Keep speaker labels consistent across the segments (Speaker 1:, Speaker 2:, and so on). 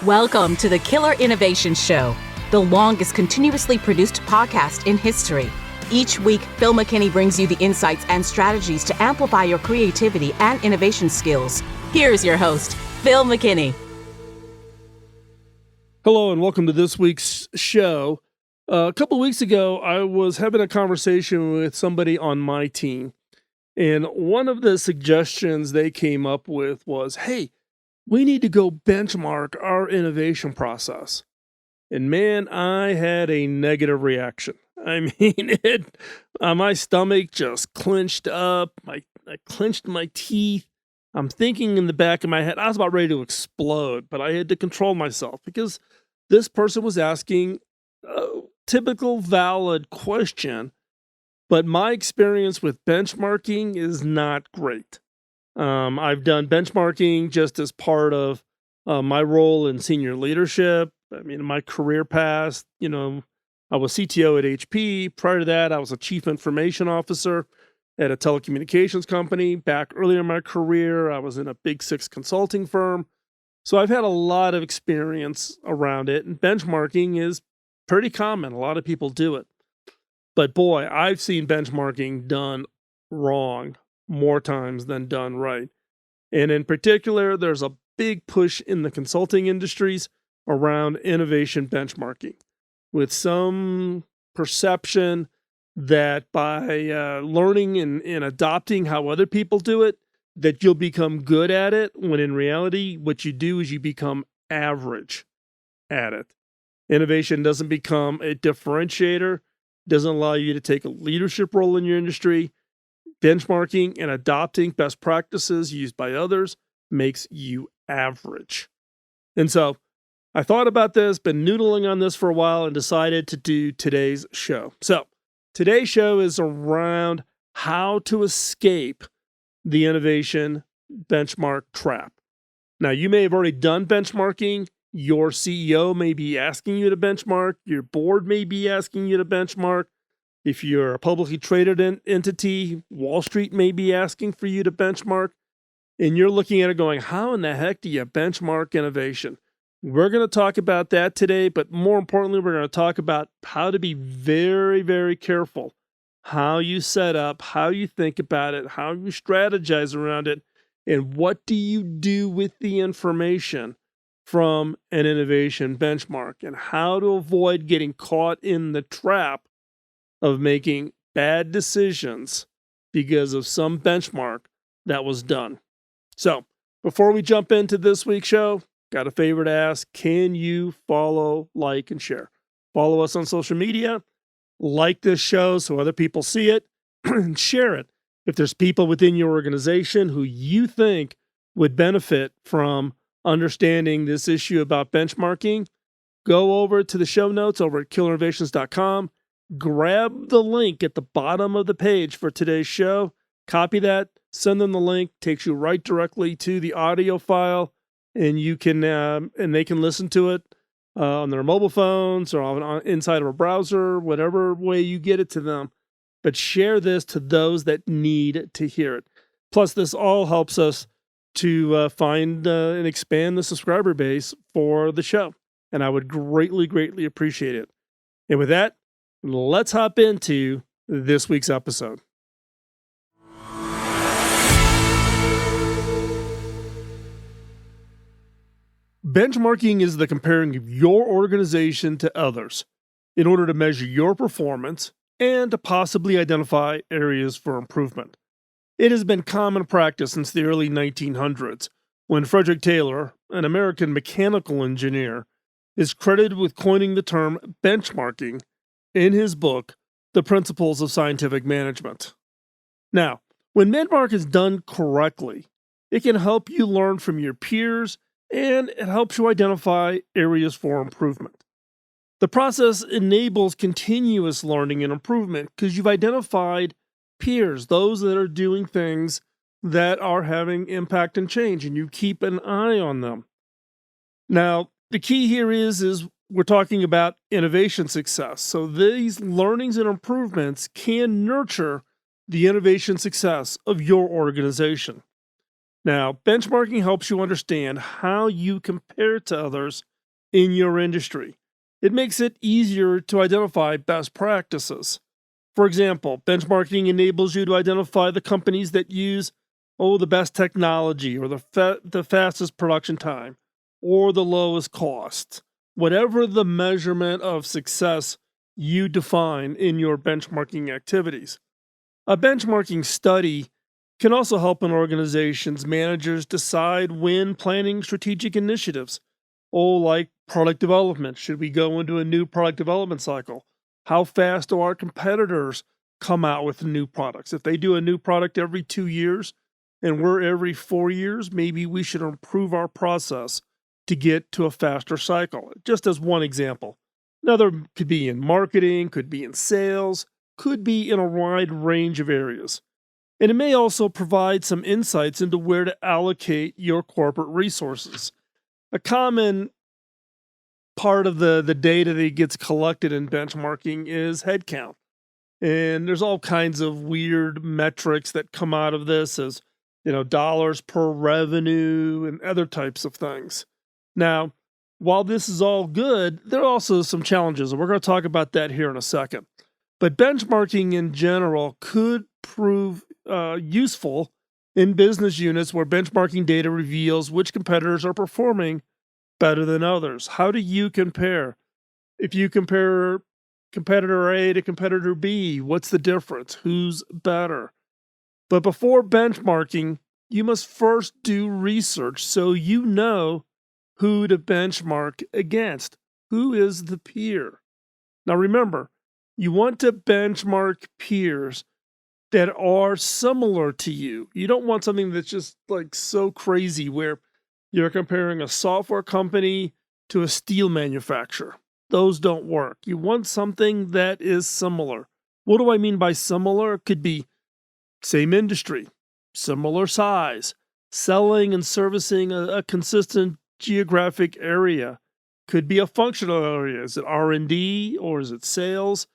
Speaker 1: Welcome to the Killer Innovation Show, the longest continuously produced podcast in history. Each week, Phil McKinney brings you the insights and strategies to amplify your creativity and innovation skills. Here's your host, Phil McKinney.
Speaker 2: Hello, and welcome to this week's show. A couple of weeks ago, I was having a conversation with somebody on my team, and one of the suggestions they came up with was, hey, we need to go benchmark our innovation process. And man, I had a negative reaction. I mean, my stomach just clenched up. I clenched my teeth. I'm thinking in the back of my head, I was about ready to explode, but I had to control myself because this person was asking a typical valid question, but my experience with benchmarking is not great. I've done benchmarking just as part of my role in senior leadership. I mean, in my career past, I was CTO at HP. Prior to that, I was a chief information officer at a telecommunications company. Back earlier in my career, I was in a big six consulting firm. So I've had a lot of experience around it, and benchmarking is pretty common. A lot of people do it. But boy, I've seen benchmarking done wrong more times than done right. And in particular, there's a big push in the consulting industries around innovation benchmarking, with some perception that by learning and adopting how other people do it, that you'll become good at it, when in reality, what you do is you become average at it. Innovation doesn't become a differentiator, doesn't allow you to take a leadership role in your industry. Benchmarking and adopting best practices used by others makes you average. And so I thought about this, been noodling on this for a while, and decided to do today's show. So today's show is around how to escape the innovation benchmark trap. Now, you may have already done benchmarking. Your CEO may be asking you to benchmark. Your board may be asking you to benchmark. If you're a publicly traded entity, Wall Street may be asking for you to benchmark. And you're looking at it going, how in the heck do you benchmark innovation? We're going to talk about that today, but more importantly, we're going to talk about how to be very, very careful how you set up, how you think about it, how you strategize around it, and what do you do with the information from an innovation benchmark, and how to avoid getting caught in the trap of making bad decisions because of some benchmark that was done. So, before we jump into this week's show, got a favor to ask. Can you follow, like, and share? Follow us on social media, like this show so other people see it, and share it. If there's people within your organization who you think would benefit from understanding this issue about benchmarking, go over to the show notes over at killerinnovations.com. Grab the link at the bottom of the page for today's show, copy that, send them the link, takes you right directly to the audio file, and you can and they can listen to it on their mobile phones or on inside of a browser, whatever way you get it to them. But share this to those that need to hear it. Plus, this all helps us to find and expand the subscriber base for the show, and I would greatly, greatly appreciate it. And with that, let's hop into this week's episode. Benchmarking is the comparing of your organization to others in order to measure your performance and to possibly identify areas for improvement. It has been common practice since the early 1900s, when Frederick Taylor, an American mechanical engineer, is credited with coining the term benchmarking in his book, The Principles of Scientific Management. Now, when benchmark is done correctly, it can help you learn from your peers, and it helps you identify areas for improvement. The process enables continuous learning and improvement because you've identified peers, those that are doing things that are having impact and change, and you keep an eye on them. Now, the key here is we're talking about innovation success. So these learnings and improvements can nurture the innovation success of your organization. Now, benchmarking helps you understand how you compare to others in your industry. It makes it easier to identify best practices. For example, benchmarking enables you to identify the companies that use the best technology or the fastest production time or the lowest cost. Whatever the measurement of success you define in your benchmarking activities. A benchmarking study can also help an organization's managers decide when planning strategic initiatives. Like product development. Should we go into a new product development cycle? How fast do our competitors come out with new products? If they do a new product every 2 years and we're every 4 years, maybe we should improve our process to get to a faster cycle, just as one example. Another could be in marketing, could be in sales, could be in a wide range of areas. And it may also provide some insights into where to allocate your corporate resources. A common part of the data that gets collected in benchmarking is headcount. And there's all kinds of weird metrics that come out of this as, dollars per revenue and other types of things. Now, while this is all good, there are also some challenges, and we're going to talk about that here in a second. But benchmarking in general could prove useful in business units where benchmarking data reveals which competitors are performing better than others. How do you compare? If you compare competitor A to competitor B, what's the difference? Who's better? But before benchmarking, you must first do research so you know who to benchmark against. Who is the peer? Now remember, you want to benchmark peers that are similar to you. You don't want something that's just like so crazy where you're comparing a software company to a steel manufacturer. Those don't work. You want something that is similar. What do I mean by similar? It could be same industry, similar size, selling and servicing a consistent geographic area. Could be a functional area. Is it R&D or is it sales?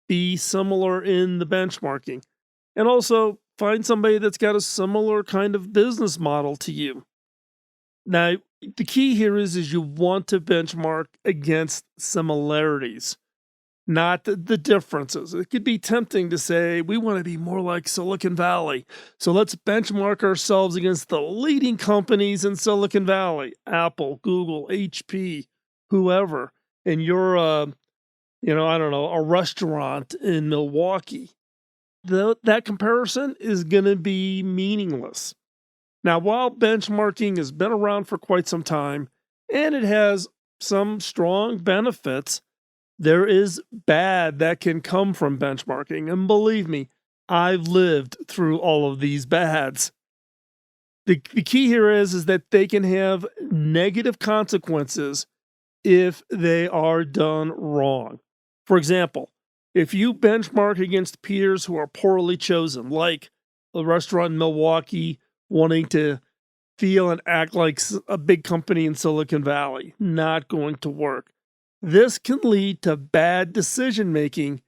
Speaker 2: Be similar in the benchmarking. And also find somebody that's got a similar kind of business model to you. Now, the key here is you want to benchmark against similarities, not the differences. It could be tempting to say, we want to be more like Silicon Valley. So let's benchmark ourselves against the leading companies in Silicon Valley, Apple, Google, HP, whoever. And you're, a restaurant in Milwaukee. That comparison is going to be meaningless. Now, while benchmarking has been around for quite some time, and it has some strong benefits, there is bad that can come from benchmarking. And believe me, I've lived through all of these bads. The key here is that they can have negative consequences if they are done wrong. For example, if you benchmark against peers who are poorly chosen, like a restaurant in Milwaukee wanting to feel and act like a big company in Silicon Valley, not going to work. This can lead to bad decision making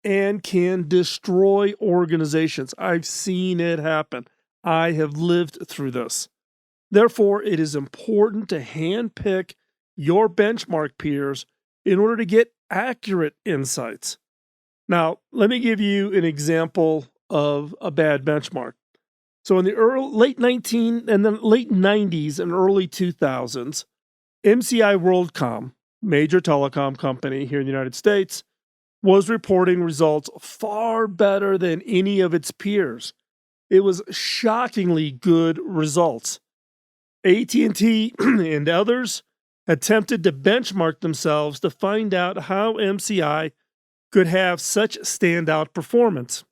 Speaker 2: and can destroy organizations. I've seen it happen. I have lived through this. Therefore, it is important to handpick your benchmark peers in order to get accurate insights. Now, let me give you an example of a bad benchmark. So in the late 90s and early 2000s, MCI WorldCom, major telecom company here in the United States, was reporting results far better than any of its peers. It was shockingly good results. AT&T and others attempted to benchmark themselves to find out how MCI could have such standout performance.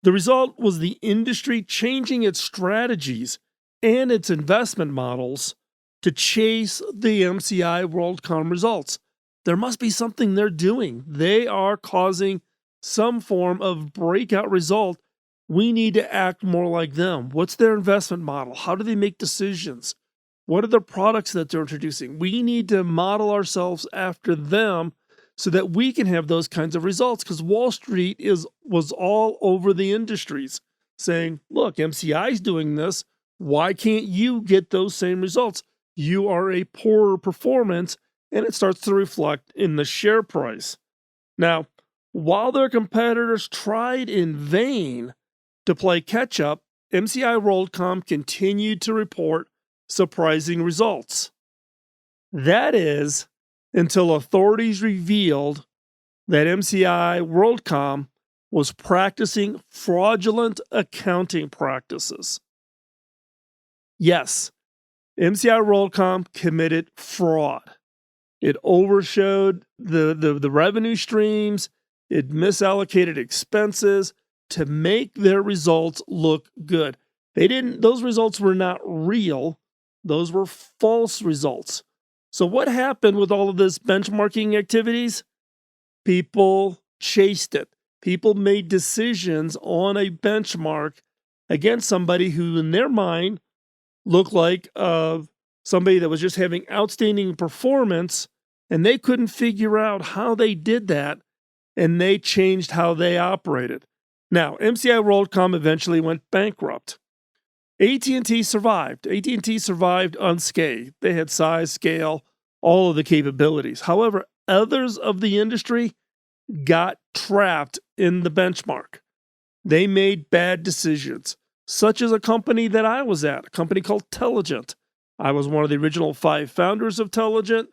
Speaker 2: The result was the industry changing its strategies and its investment models to chase the MCI WorldCom results. There must be something they're doing. They are causing some form of breakout result. We need to act more like them. What's their investment model? How do they make decisions? What are the products that they're introducing? We need to model ourselves after them so that we can have those kinds of results, because Wall Street was all over the industries. saying, look, MCI is doing this. Why can't you get those same results? You are a poorer performance, and it starts to reflect in the share price. Now, while their competitors tried in vain to play catch up, MCI WorldCom continued to report surprising results. That is, until authorities revealed that MCI WorldCom was practicing fraudulent accounting practices. Yes, MCI WorldCom committed fraud. It overshowed the revenue streams. It misallocated expenses to make their results look good. Those results were not real. Those were false results. So what happened with all of this benchmarking activities? People chased it. People made decisions on a benchmark against somebody who, in their mind, looked like somebody that was just having outstanding performance, and they couldn't figure out how they did that, and they changed how they operated. Now, MCI WorldCom eventually went bankrupt. AT&T survived. AT&T survived unscathed. They had size, scale, all of the capabilities. However, others of the industry got trapped in the benchmark. They made bad decisions, such as a company that I was at, a company called Telligent. I was one of the original 5 founders of Telligent,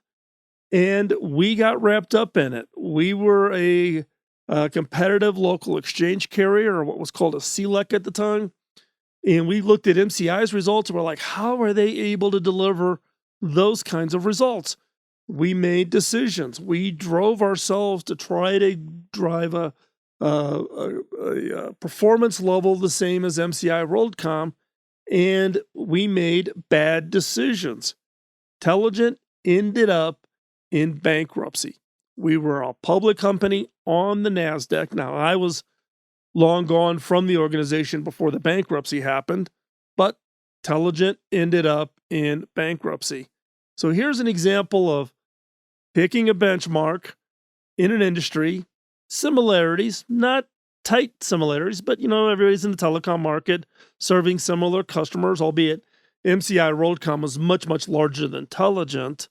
Speaker 2: and we got wrapped up in it. We were a competitive local exchange carrier, or what was called a CLEC at the time. And we looked at MCI's results and we're like, how are they able to deliver those kinds of results? We made decisions. We drove ourselves to try to drive a performance level the same as MCI WorldCom, and we made bad decisions. Telligent ended up in bankruptcy. We were a public company on the NASDAQ. Now, I was long gone from the organization before the bankruptcy happened, but Telligent ended up in bankruptcy. So here's an example of picking a benchmark in an industry, similarities, not tight similarities, but everybody's in the telecom market serving similar customers, albeit MCI WorldCom was much, much larger than Telligent,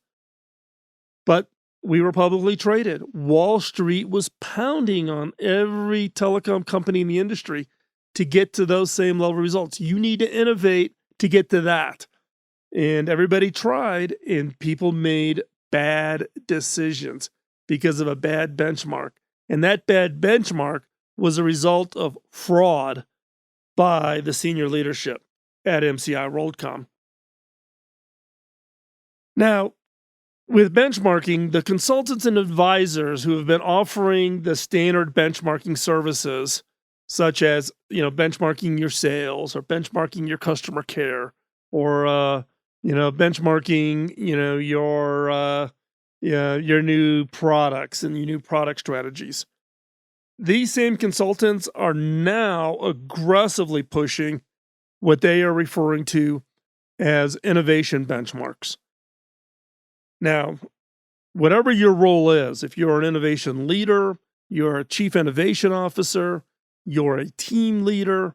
Speaker 2: but we were publicly traded. Wall Street was pounding on every telecom company in the industry to get to those same level results. You need to innovate to get to that. And everybody tried, and people made bad decisions because of a bad benchmark. And that bad benchmark was a result of fraud by the senior leadership at MCI WorldCom. Now, with benchmarking, the consultants and advisors who have been offering the standard benchmarking services, such as benchmarking your sales or benchmarking your customer care, or benchmarking your new products and your new product strategies. These same consultants are now aggressively pushing what they are referring to as innovation benchmarks. Now, whatever your role is, if you're an innovation leader, you're a chief innovation officer, you're a team leader,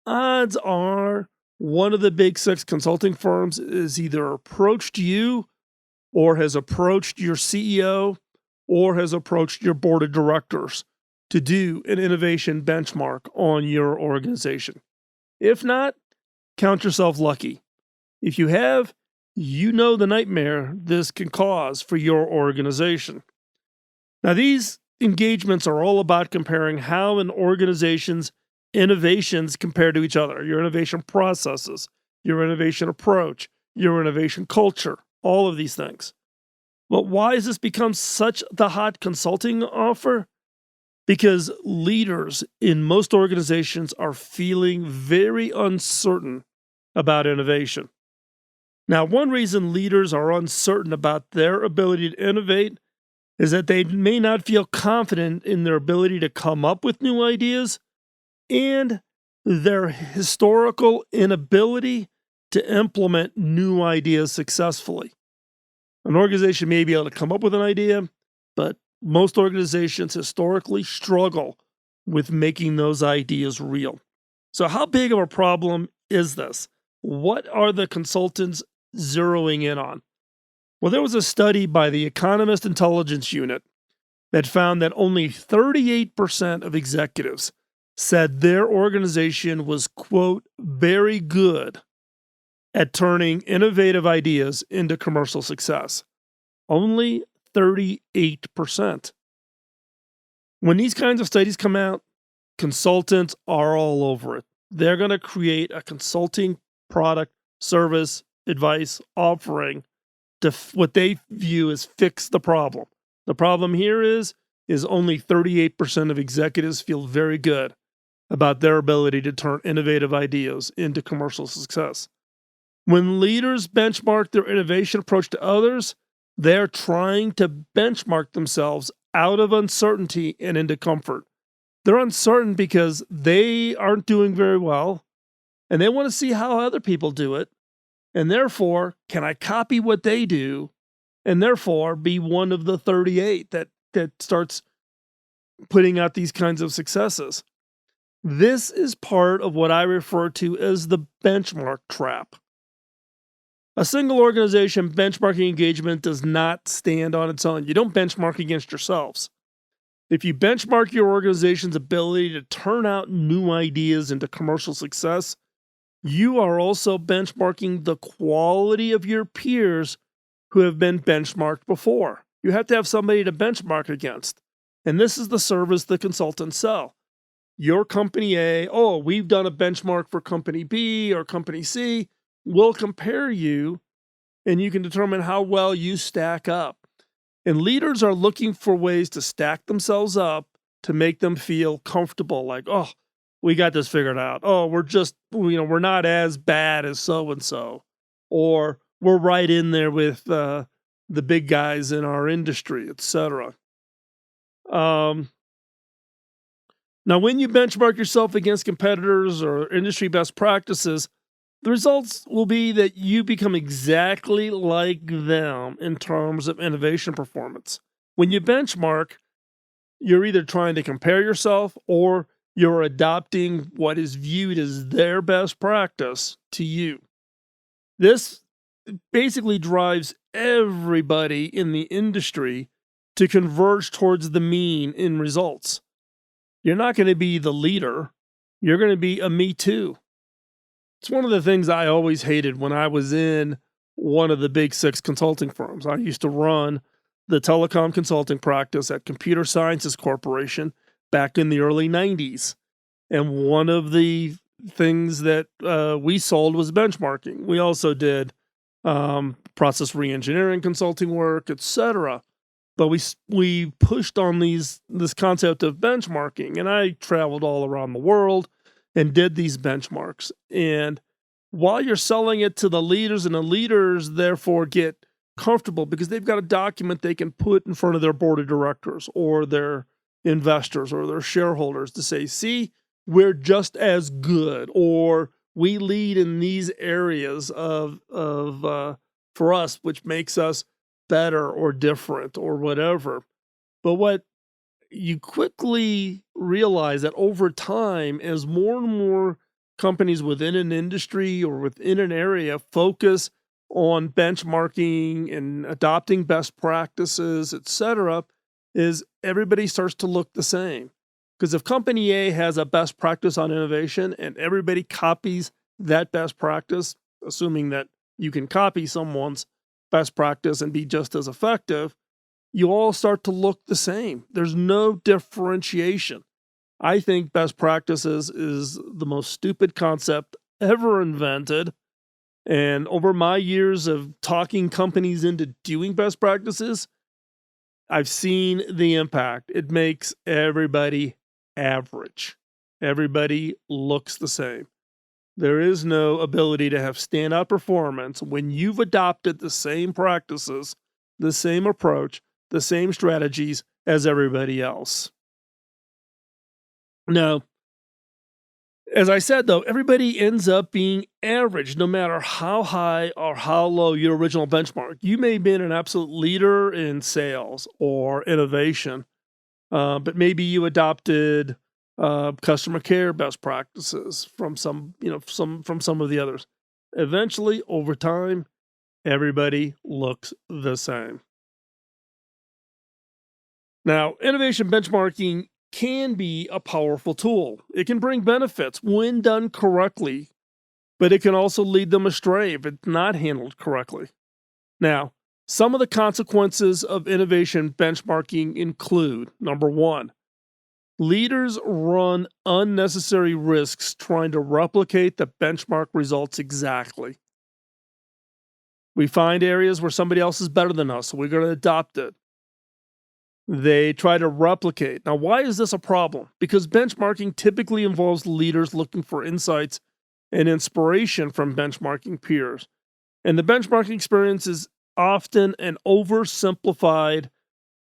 Speaker 2: odds are one of the big 6 consulting firms is either approached you or has approached your CEO or has approached your board of directors to do an innovation benchmark on your organization. If not, count yourself lucky. If you have, you know the nightmare this can cause for your organization. Now, these engagements are all about comparing how an organization's innovations compare to each other, your innovation processes, your innovation approach, your innovation culture, all of these things. But why has this become such the hot consulting offer? Because leaders in most organizations are feeling very uncertain about innovation. Now, one reason leaders are uncertain about their ability to innovate is that they may not feel confident in their ability to come up with new ideas and their historical inability to implement new ideas successfully. An organization may be able to come up with an idea, but most organizations historically struggle with making those ideas real. So how big of a problem is this? What are the consultants zeroing in on? Well, there was a study by the Economist Intelligence Unit that found that only 38% of executives said their organization was, quote, very good at turning innovative ideas into commercial success. Only 38%. When these kinds of studies come out, consultants are all over it. They're going to create a consulting product, service, advice offering to what they view as fix the problem. The problem here is only 38% of executives feel very good about their ability to turn innovative ideas into commercial success. When leaders benchmark their innovation approach to others, they're trying to benchmark themselves out of uncertainty and into comfort. They're uncertain because they aren't doing very well, and they want to see how other people do it. And therefore, can I copy what they do and therefore be one of the 38 that starts putting out these kinds of successes? This is part of what I refer to as the benchmark trap. A single organization benchmarking engagement does not stand on its own. You don't benchmark against yourselves. If you benchmark your organization's ability to turn out new ideas into commercial success, you are also benchmarking the quality of your peers who have been benchmarked before. You have to have somebody to benchmark against. And this is the service the consultants sell. Your company A, oh, we've done a benchmark for company B or company C. We'll compare you and you can determine how well you stack up. And leaders are looking for ways to stack themselves up to make them feel comfortable, like, oh, we got this figured out. Oh, we're not as bad as so-and-so. Or we're right in there with the big guys in our industry, etc. Now, when you benchmark yourself against competitors or industry best practices, the results will be that you become exactly like them in terms of innovation performance. When you benchmark, you're either trying to compare yourself or you're adopting what is viewed as their best practice to you. This basically drives everybody in the industry to converge towards the mean in results. You're not going to be the leader. You're going to be a me too. It's one of the things I always hated when I was in one of the big 6 consulting firms. I used to run the telecom consulting practice at Computer Sciences Corporation back in the early 90s. And one of the things that we sold was benchmarking. We also did process reengineering consulting work, etc. But we pushed on this concept of benchmarking, and I traveled all around the world and did these benchmarks. And while you're selling it to the leaders, and the leaders therefore get comfortable because they've got a document they can put in front of their board of directors or their investors or their shareholders to say, see, we're just as good, or we lead in these areas for us, which makes us better or different or whatever. But what you quickly realize that over time, as more and more companies within an industry or within an area focus on benchmarking and adopting best practices, etc., is everybody starts to look the same. Because if company A has a best practice on innovation and everybody copies that best practice, assuming that you can copy someone's best practice and be just as effective, you all start to look the same. There's no differentiation. I think best practices is the most stupid concept ever invented. And over my years of talking companies into doing best practices, I've seen the impact. It makes everybody average. Everybody looks the same. There is no ability to have standout performance when you've adopted the same practices, the same approach, the same strategies as everybody else. Now, as I said, though, everybody ends up being average, no matter how high or how low your original benchmark. You may have been an absolute leader in sales or innovation, but maybe you adopted customer care best practices from some of the others. Eventually, over time, everybody looks the same. Now, innovation benchmarking can be a powerful tool. It can bring benefits when done correctly, but it can also lead them astray if it's not handled correctly. Now, some of the consequences of innovation benchmarking include: number one, leaders run unnecessary risks trying to replicate the benchmark results exactly. We find areas where somebody else is better than us, so we're going to adopt it. They try to replicate. Now, why is this a problem? Because benchmarking typically involves leaders looking for insights and inspiration from benchmarking peers. And the benchmarking experience is often an oversimplified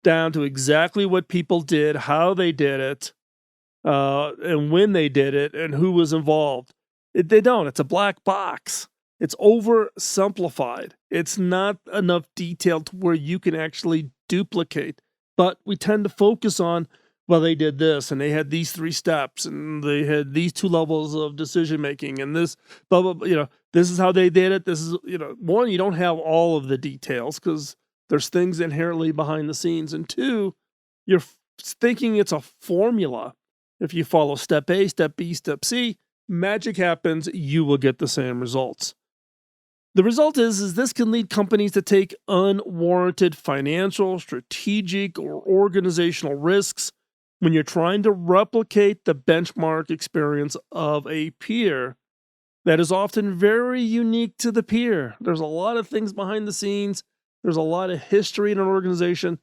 Speaker 2: down to exactly what people did, how they did it, and when they did it, and who was involved. They don't. It's a black box. It's oversimplified. It's not enough detail to where you can actually duplicate. But we tend to focus on, well, they did this, and they had these 3 steps, and they had these 2 levels of decision making, and this, blah, blah, blah, this is how they did it. This is, one, you don't have all of the details because there's things inherently behind the scenes. And 2, you're thinking it's a formula. If you follow step A, step B, step C, magic happens, you will get the same results. The result is this can lead companies to take unwarranted financial, strategic, or organizational risks when you're trying to replicate the benchmark experience of a peer that is often very unique to the peer. There's a lot of things behind the scenes. There's a lot of history in an organization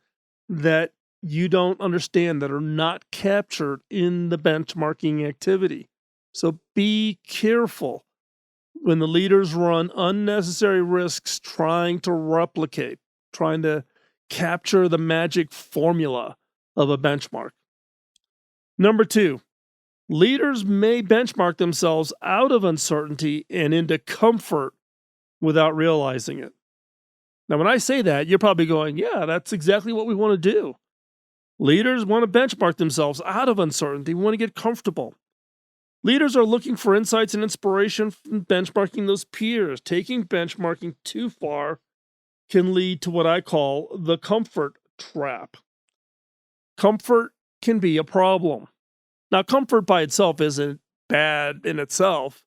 Speaker 2: that you don't understand, that are not captured in the benchmarking activity. So be careful when the leaders run unnecessary risks trying to replicate, trying to capture the magic formula of a benchmark. Number 2, leaders may benchmark themselves out of uncertainty and into comfort without realizing it. Now, when I say that, you're probably going, yeah, that's exactly what we want to do. Leaders want to benchmark themselves out of uncertainty. We want to get comfortable. Leaders are looking for insights and inspiration from benchmarking those peers. Taking benchmarking too far can lead to what I call the comfort trap. Comfort can be a problem. Now, comfort by itself isn't bad in itself,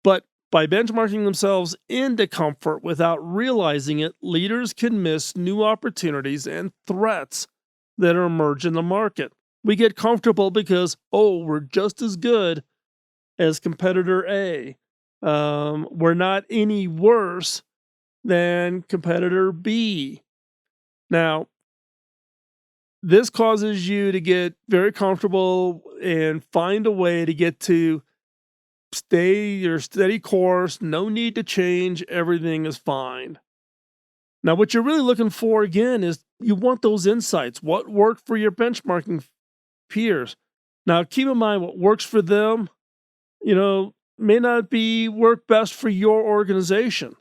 Speaker 2: but by benchmarking themselves into comfort without realizing it, leaders can miss new opportunities and threats that emerge in the market. We get comfortable because, we're just as good as competitor A. We're not any worse than competitor B. Now, this causes you to get very comfortable and find a way to get to stay your steady course, no need to change, everything is fine. Now, what you're really looking for, again, is you want those insights. What worked for your benchmarking peers? Now, keep in mind what works for them, may not work best for your organization.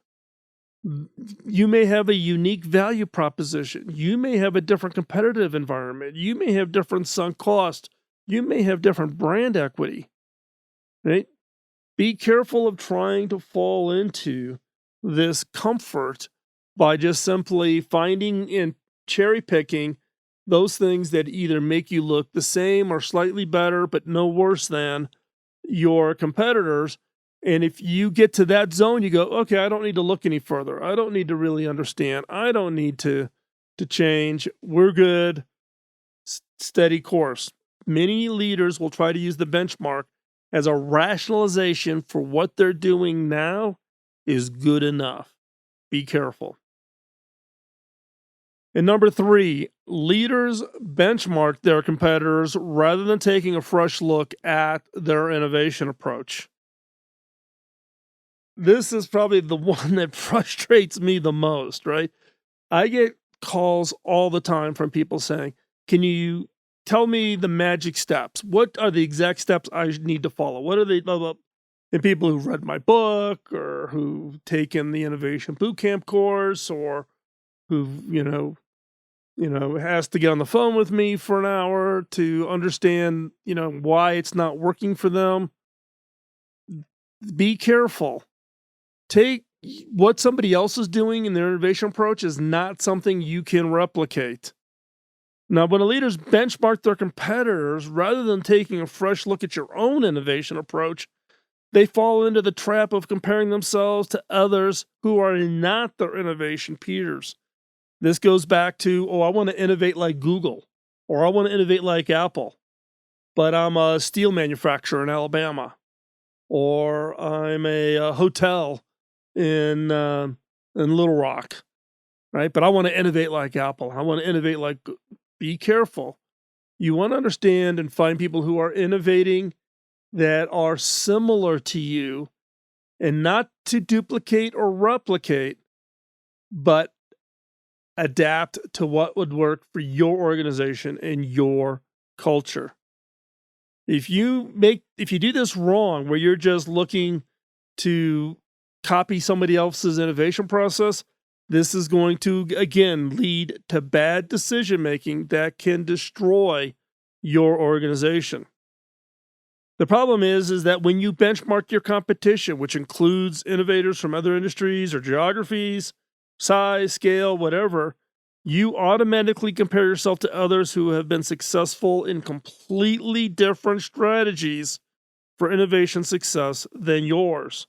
Speaker 2: You may have a unique value proposition. You may have a different competitive environment. You may have different sunk cost. You may have different brand equity, right? Be careful of trying to fall into this comfort by just simply finding and cherry picking those things that either make you look the same or slightly better, but no worse than your competitors. And if you get to that zone, you go, okay, I don't need to look any further. I don't need to really understand. I don't need to change. We're good. Steady course. Many leaders will try to use the benchmark as a rationalization for what they're doing now is good enough. Be careful. And number 3, leaders benchmark their competitors rather than taking a fresh look at their innovation approach. This is probably the one that frustrates me the most, right? I get calls all the time from people saying, can you tell me the magic steps? What are the exact steps I need to follow? What are they? Blah, blah. And people who've read my book or who've taken the Innovation Bootcamp course or who've, has to get on the phone with me for an hour to understand, why it's not working for them. Be careful. Take what somebody else is doing in their innovation approach is not something you can replicate. Now, when the leaders benchmark their competitors, rather than taking a fresh look at your own innovation approach, they fall into the trap of comparing themselves to others who are not their innovation peers. This goes back to, I want to innovate like Google, or I want to innovate like Apple, but I'm a steel manufacturer in Alabama, or I'm a hotel in Little Rock, right? But I want to innovate like Apple. I want to innovate like. Be careful. You want to understand and find people who are innovating that are similar to you, and not to duplicate or replicate, but adapt to what would work for your organization and your culture. If you do this wrong, where you're just looking to copy somebody else's innovation process, this is going to, again, lead to bad decision making that can destroy your organization. The problem is that when you benchmark your competition, which includes innovators from other industries or geographies, size, scale, whatever, you automatically compare yourself to others who have been successful in completely different strategies for innovation success than yours.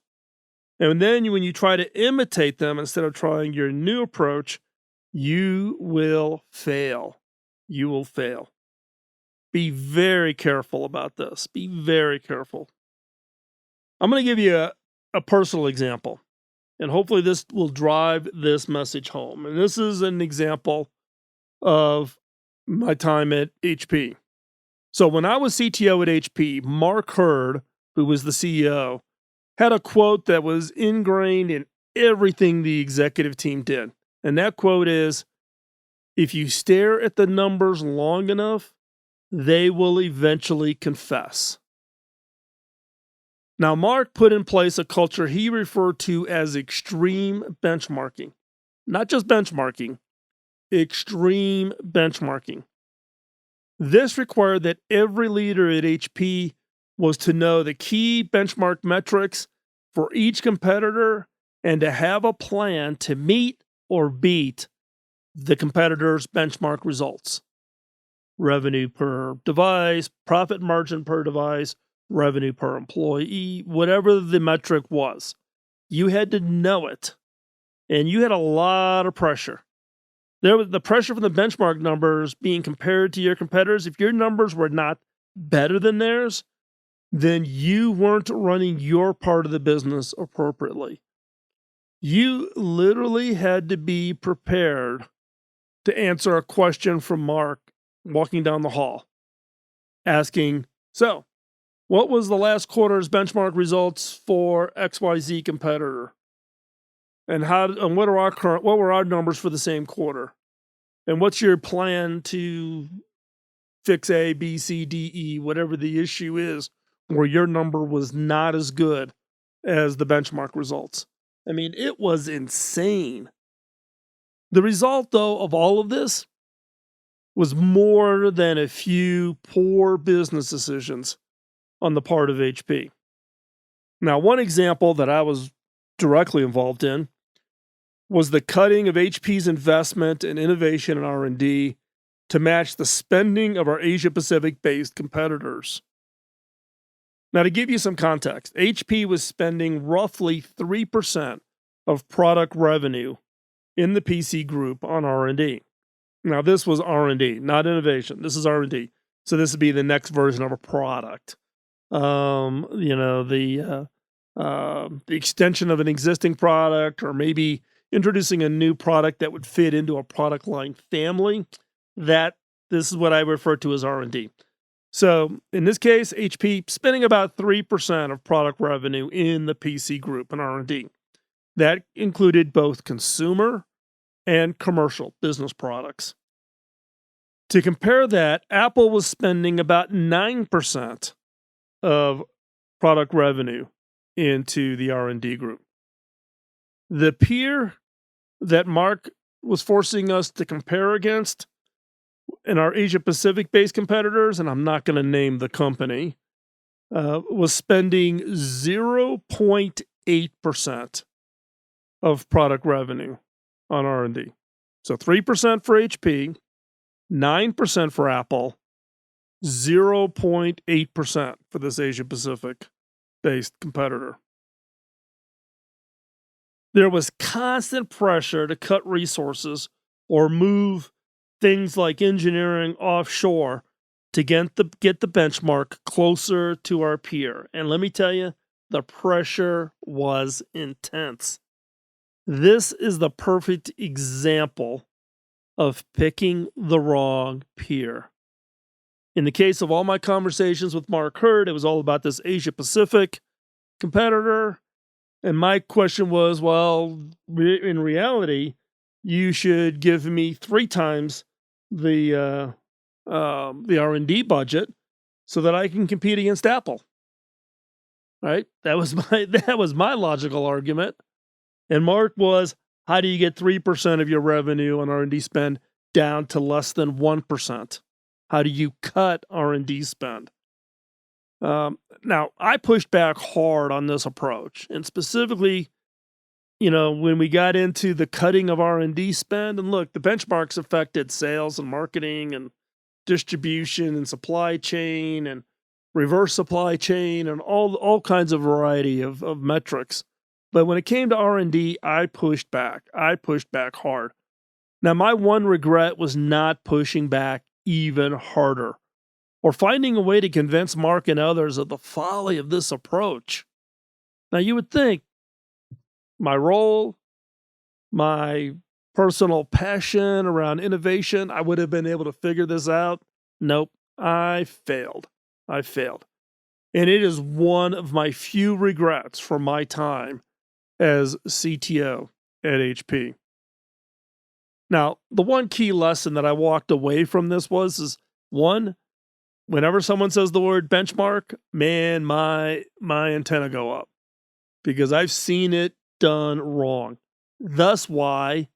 Speaker 2: And then when you try to imitate them instead of trying your new approach, you will fail. You will fail. Be very careful about this. Be very careful. I'm going to give you a personal example, and hopefully this will drive this message home. And this is an example of my time at HP. So when I was CTO at HP, Mark Hurd, who was the CEO, had a quote that was ingrained in everything the executive team did. And that quote is, if you stare at the numbers long enough, they will eventually confess. Now, Mark put in place a culture he referred to as extreme benchmarking. Not just benchmarking, extreme benchmarking. This required that every leader at HP was to know the key benchmark metrics for each competitor and to have a plan to meet or beat the competitor's benchmark results. Revenue per device, profit margin per device, revenue per employee, whatever the metric was. You had to know it. And you had a lot of pressure. There was the pressure from the benchmark numbers being compared to your competitors. If your numbers were not better than theirs, then you weren't running your part of the business appropriately. You literally had to be prepared to answer a question from Mark walking down the hall, asking, so, what was the last quarter's benchmark results for XYZ competitor? And what were our numbers for the same quarter? And what's your plan to fix A, B, C, D, E, whatever the issue is, where your number was not as good as the benchmark results? I mean, it was insane. The result, though, of all of this was more than a few poor business decisions on the part of HP. Now, one example that I was directly involved in was the cutting of HP's investment in innovation and R&D to match the spending of our Asia-Pacific-based competitors. Now, to give you some context, HP was spending roughly 3% of product revenue in the PC group on R&D. Now, this was R&D, not innovation. This is R&D. So this would be the next version of a product. The extension of an existing product, or maybe introducing a new product that would fit into a product line family. This is what I refer to as R&D. So in this case, HP spending about 3% of product revenue in the PC group in R&D. That included both consumer and commercial business products. To compare that, Apple was spending about 9% of product revenue into the R&D group. The peer that Mark was forcing us to compare against And our Asia Pacific based competitors, and I'm not going to name the company, was spending 0.8% of product revenue on R&D. So 3% for HP, 9% for Apple, 0.8% for this Asia Pacific based competitor. There was constant pressure to cut resources or move things like engineering offshore to get the benchmark closer to our peer. And let me tell you, the pressure was intense. This is the perfect example of picking the wrong peer. In the case of all my conversations with Mark Hurd, it was all about this Asia Pacific competitor. And my question was, well, in reality, you should give me 3 times the R&D budget so that I can compete against Apple. Right? That was my logical argument. And Mark was, how do you get 3% of your revenue on R&D spend down to less than 1%? How do you cut R&D spend? Now, I pushed back hard on this approach, and specifically, when we got into the cutting of R&D spend, and look, the benchmarks affected sales and marketing and distribution and supply chain and reverse supply chain and all kinds of variety of metrics. But when it came to R&D, I pushed back. I pushed back hard. Now, my one regret was not pushing back even harder, or finding a way to convince Mark and others of the folly of this approach. Now, you would think my role, my personal passion around innovation, I would have been able to figure this out. Nope, I failed. And it is one of my few regrets from my time as CTO at HP. Now, the one key lesson that I walked away from this is one, whenever someone says the word benchmark, man, my antenna go up, because I've seen it done wrong. Thus why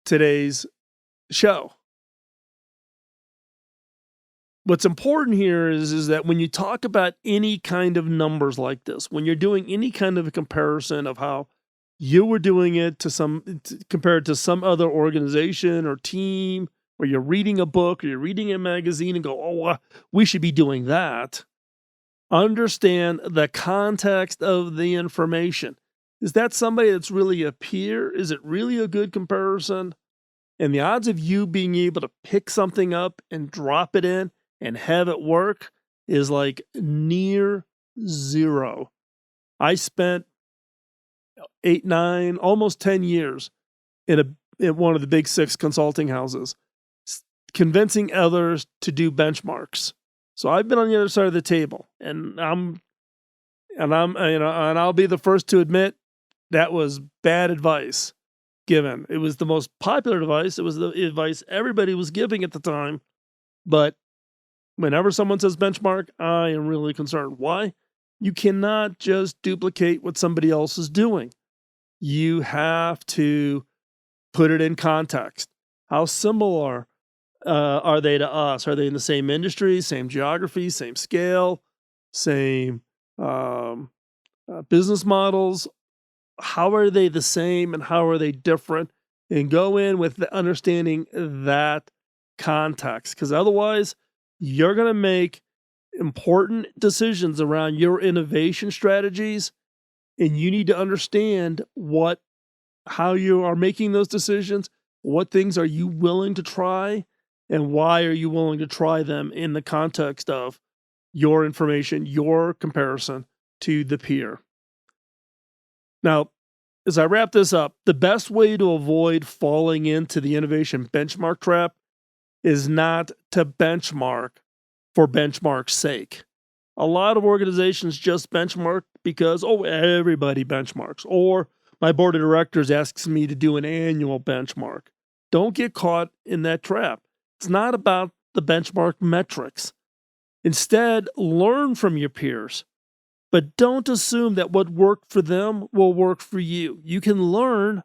Speaker 2: today's show. What's important here is that when you talk about any kind of numbers like this, when you're doing any kind of a comparison of how you were doing it compared to some other organization or team, or you're reading a book or you're reading a magazine and go, oh, we should be doing that. Understand the context of the information. Is that somebody that's really a peer? Is it really a good comparison? And the odds of you being able to pick something up and drop it in and have it work is like near zero. I spent 8, 9, almost 10 years in one of the big 6 consulting houses, convincing others to do benchmarks. So I've been on the other side of the table, and I'll be the first to admit that was bad advice given. It was the most popular advice. It was the advice everybody was giving at the time. But whenever someone says benchmark, I am really concerned. Why? You cannot just duplicate what somebody else is doing. You have to put it in context. How similar are they to us? Are they in the same industry, same geography, same scale, same business models? How are they the same and how are they different? And go in with the understanding that context, because otherwise you're going to make important decisions around your innovation strategies, and you need to understand how you are making those decisions, what things are you willing to try, and why are you willing to try them in the context of your information, your comparison to the peer. Now, as I wrap this up, the best way to avoid falling into the innovation benchmark trap is not to benchmark for benchmark's sake. A lot of organizations just benchmark because, everybody benchmarks, or my board of directors asks me to do an annual benchmark. Don't get caught in that trap. It's not about the benchmark metrics. Instead, learn from your peers, but don't assume that what worked for them will work for you. You can learn,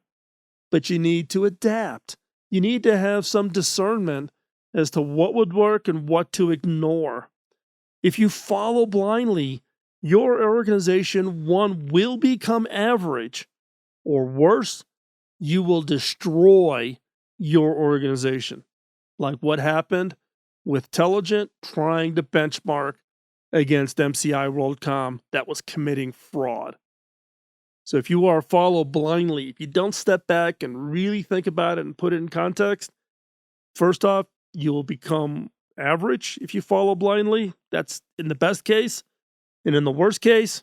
Speaker 2: but you need to adapt. You need to have some discernment as to what would work and what to ignore. If you follow blindly, your organization, one, will become average, or worse, you will destroy your organization. Like what happened with Telligent trying to benchmark against MCI WorldCom that was committing fraud. So if you are follow blindly, if you don't step back and really think about it and put it in context, first off, you will become average if you follow blindly. That's in the best case. And in the worst case,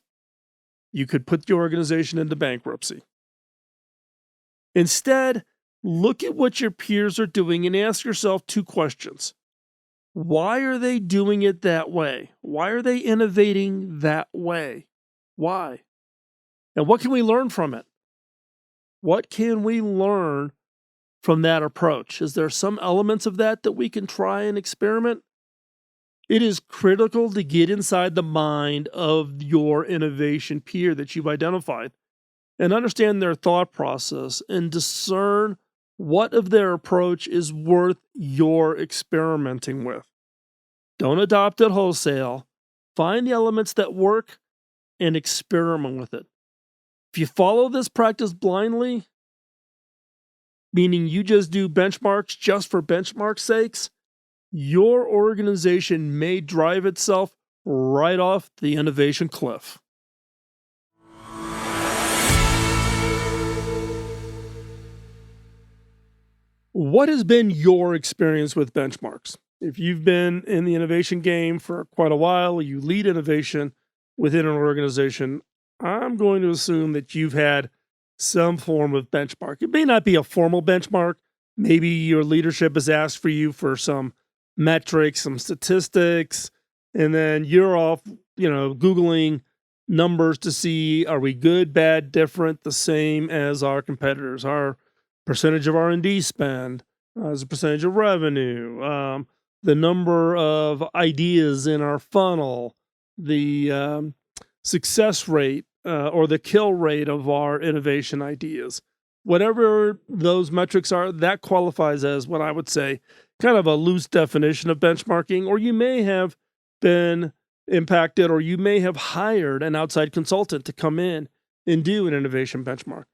Speaker 2: you could put your organization into bankruptcy. Instead, look at what your peers are doing and ask yourself two questions. Why are they doing it that way? Why are they innovating that way? Why? And what can we learn from it? What can we learn from that approach? Is there some elements of that that we can try and experiment? It is critical to get inside the mind of your innovation peer that you've identified and understand their thought process and discern what of their approach is worth your experimenting with. Don't adopt it wholesale. Find the elements that work and experiment with it. If you follow this practice blindly, meaning you just do benchmarks just for benchmark's sakes, your organization may drive itself right off the innovation cliff. What has been your experience with benchmarks? If you've been in the innovation game for quite a while, you lead innovation within an organization, I'm going to assume that you've had some form of benchmark. It may not be a formal benchmark. Maybe your leadership has asked for you for some metrics, some statistics, and then you're off, Googling numbers to see, are we good, bad, different, the same as our competitors? Our percentage of R&D spend as a percentage of revenue, the number of ideas in our funnel, the success rate or the kill rate of our innovation ideas. Whatever those metrics are, that qualifies as what I would say kind of a loose definition of benchmarking, or you may have been impacted or you may have hired an outside consultant to come in and do an innovation benchmark.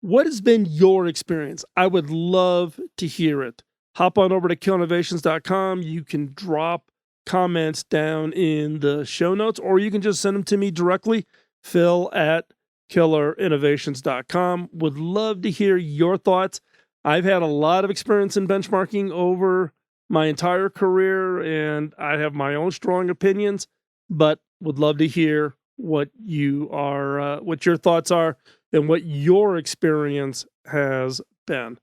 Speaker 2: What has been your experience? I would love to hear it. Hop on over to killinnovations.com. You can drop comments down in the show notes, or you can just send them to me directly, phil@killerinnovations.com. Would love to hear your thoughts. I've had a lot of experience in benchmarking over my entire career, and I have my own strong opinions, but would love to hear what what your thoughts are and what your experience has been.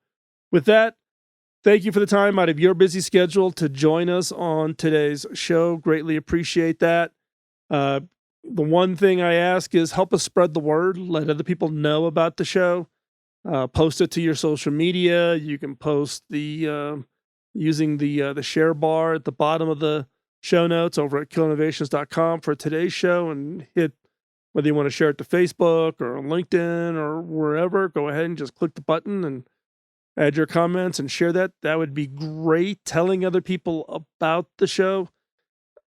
Speaker 2: With that, thank you for the time out of your busy schedule to join us on today's show. Greatly appreciate that. The one thing I ask is help us spread the word. Let other people know about the show. Post it to your social media. You can post using the share bar at the bottom of the show notes over at killinnovations.com for today's show, and hit whether you want to share it to Facebook or LinkedIn or wherever. Go ahead and just click the button and add your comments and share that. That would be great. Telling other people about the show,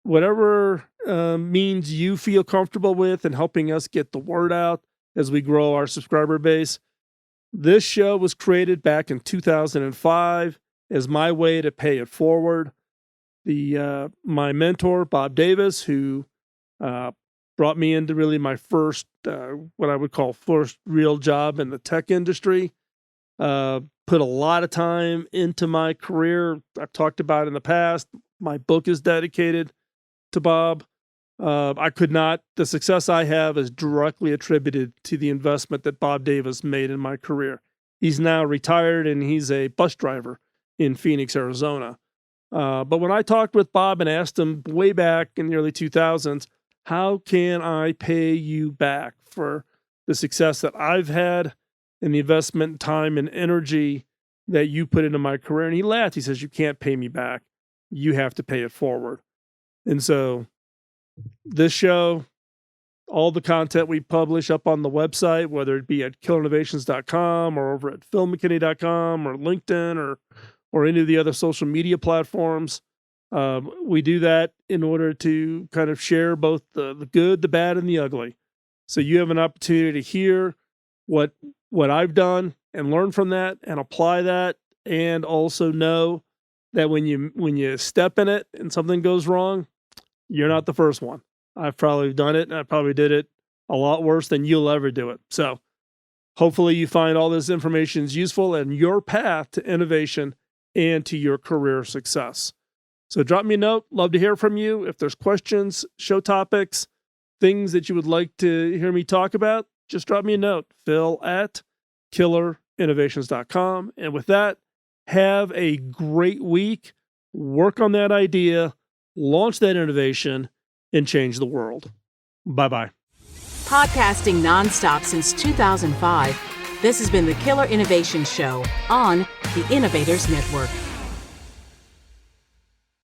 Speaker 2: whatever means you feel comfortable with, and helping us get the word out as we grow our subscriber base. This show was created back in 2005 as my way to pay it forward. My mentor, Bob Davis, who brought me into really my first, what I would call first real job in the tech industry, put a lot of time into my career. I've talked about in the past. My book is dedicated to Bob. The success I have is directly attributed to the investment that Bob Davis made in my career. He's now retired and he's a bus driver in Phoenix, Arizona. But when I talked with Bob and asked him way back in the early 2000s, how can I pay you back for the success that I've had and the investment, time, and energy that you put into my career? And he laughed. He says, you can't pay me back. You have to pay it forward. And so this show, all the content we publish up on the website, whether it be at killinnovations.com or over at philmckinney.com or LinkedIn or or any of the other social media platforms. We do that in order to kind of share both the good, the bad, and the ugly. So you have an opportunity to hear what I've done and learn from that and apply that, and also know that when you step in it and something goes wrong, you're not the first one. I've probably done it, and I probably did it a lot worse than you'll ever do it. So hopefully you find all this information is useful in your path to innovation and to your career success. So drop me a note. Love to hear from you. If there's questions, show topics, things that you would like to hear me talk about, just drop me a note. Phil@killerinnovations.com. And with that, have a great week. Work on that idea, launch that innovation, and change the world. Bye-bye.
Speaker 1: Podcasting nonstop since 2005, this has been the Killer Innovation Show on the Innovators Network.